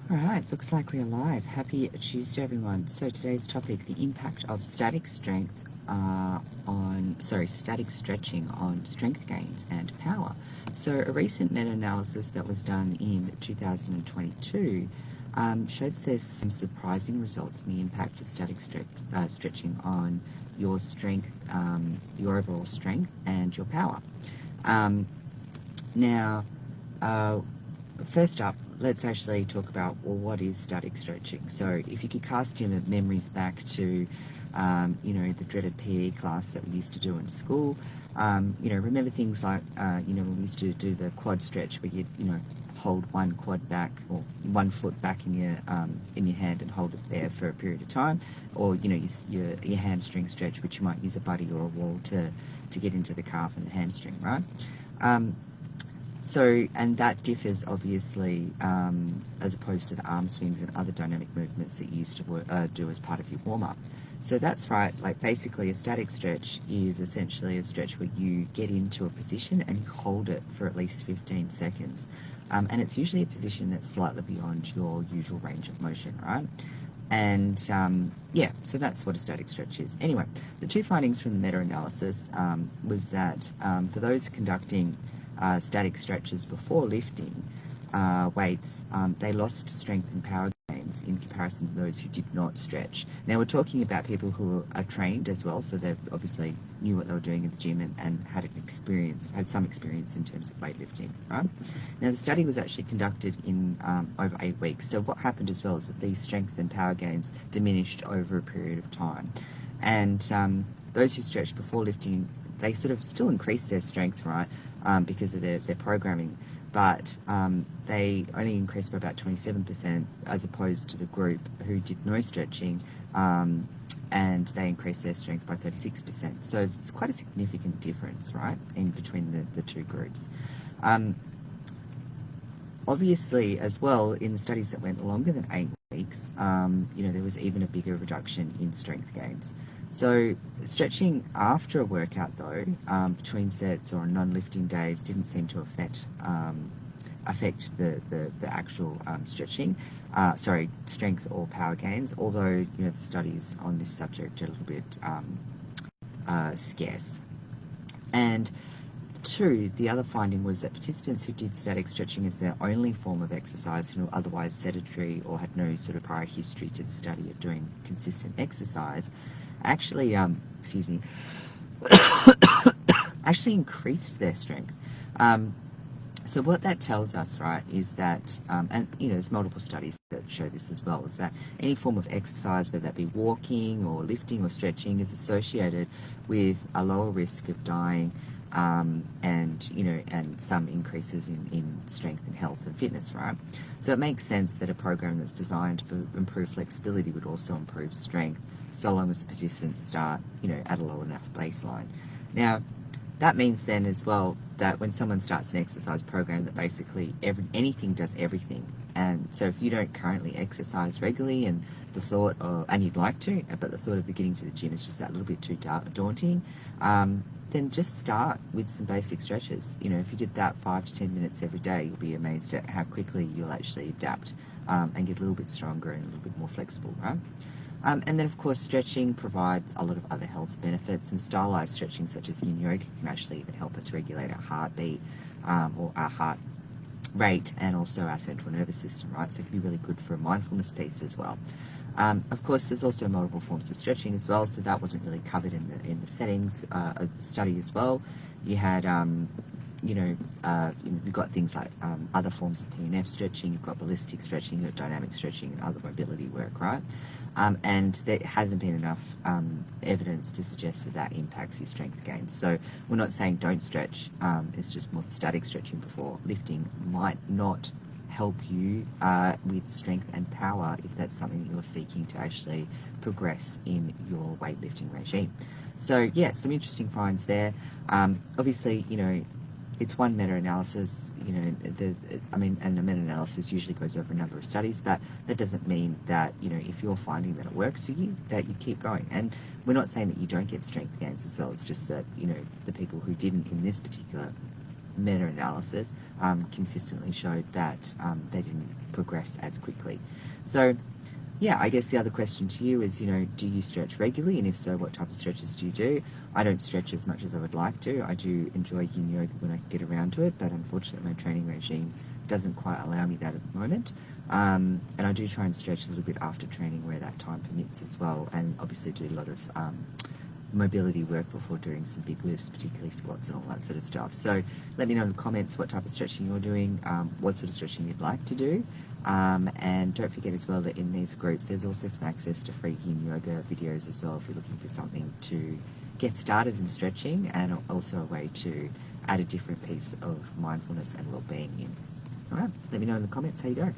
Alright, looks like we're live. Happy Tuesday, everyone. So today's topic, the impact of static static stretching on strength gains and power. So a recent meta-analysis that was done in 2022 showed there's some surprising results in the impact of static stretching on your strength, your overall strength and your power. Now, first up, let's actually talk about, well, what is static stretching? So if you could cast your memories back to, the dreaded PE class that we used to do in school, remember things like, when we used to do the quad stretch where you'd, hold one quad back or one foot back in your hand and hold it there for a period of time, or, your hamstring stretch, which you might use a buddy or a wall to get into the calf and the hamstring, right? And that differs obviously as opposed to the arm swings and other dynamic movements that you used to do as part of your warm-up. So that's right, like basically a static stretch is essentially a stretch where you get into a position and you hold it for at least 15 seconds. And it's usually a position that's slightly beyond your usual range of motion, right? And so that's what a static stretch is. Anyway, the two findings from the meta-analysis was that for those conducting static stretches before lifting weights, they lost strength and power gains in comparison to those who did not stretch. Now we're talking about people who are trained as well, so they obviously knew what they were doing in the gym and had some experience in terms of weightlifting, right? Now the study was actually conducted in over 8 weeks. So what happened as well is that these strength and power gains diminished over a period of time. And those who stretched before lifting, they sort of still increased their strength, right, because of their programming, but they only increased by about 27% as opposed to the group who did no stretching, and they increased their strength by 36%. So it's quite a significant difference, right, in between the two groups. Obviously, as well, in the studies that went longer than 8 weeks, there was even a bigger reduction in strength gains. So stretching after a workout, though, between sets or on non-lifting days, didn't seem to affect the actual strength or power gains, although, the studies on this subject are a little bit scarce. And two, the other finding was that participants who did static stretching as their only form of exercise, who were otherwise sedentary or had no sort of prior history to the study of doing consistent exercise, actually actually increased their strength. So what that tells us, right, is that, there's multiple studies that show this as well, is that any form of exercise, whether that be walking or lifting or stretching, is associated with a lower risk of dying, and some increases in strength and health and fitness, right? So it makes sense that a program that's designed to improve flexibility would also improve strength, so long as the participants start, at a low enough baseline. Now, that means then as well that when someone starts an exercise program, that basically anything does everything. And so if you don't currently exercise regularly and you'd like to, but the thought of getting to the gym is just that little bit too daunting, then just start with some basic stretches. If you did that 5 to 10 minutes every day, you'll be amazed at how quickly you'll actually adapt and get a little bit stronger and a little bit more flexible, right? And then, of course, stretching provides a lot of other health benefits, and stylized stretching, such as yin yoga, can actually even help us regulate our heartbeat or our heart rate, and also our central nervous system, right? So it can be really good for a mindfulness piece as well. Of course, there's also multiple forms of stretching as well, so that wasn't really covered in the settings of the study as well. You had you've got things like other forms of PNF stretching, you've got ballistic stretching, you've got dynamic stretching and other mobility work, right? And there hasn't been enough evidence to suggest that impacts your strength gains. So we're not saying don't stretch, it's just more static stretching before lifting might not help you with strength and power if that's something that you're seeking to actually progress in your weightlifting regime. So yeah, some interesting finds there. Obviously, it's one meta-analysis, and a meta-analysis usually goes over a number of studies, but that doesn't mean that, if you're finding that it works for you, that you keep going. And we're not saying that you don't get strength gains as well, it's just that, the people who didn't in this particular meta-analysis consistently showed that they didn't progress as quickly. So yeah, I guess the other question to you is, do you stretch regularly? And if so, what type of stretches do you do? I don't stretch as much as I would like to. I do enjoy yin yoga when I can get around to it, but unfortunately my training regime doesn't quite allow me that at the moment. And I do try and stretch a little bit after training where that time permits as well, and obviously do a lot of mobility work before doing some big lifts, particularly squats and all that sort of stuff. So let me know in the comments what type of stretching you're doing, what sort of stretching you'd like to do. And don't forget as well that in these groups there's also some access to free yin yoga videos as well if you're looking for something to get started in stretching, and also a way to add a different piece of mindfulness and well-being in. Alright, let me know in the comments how you go.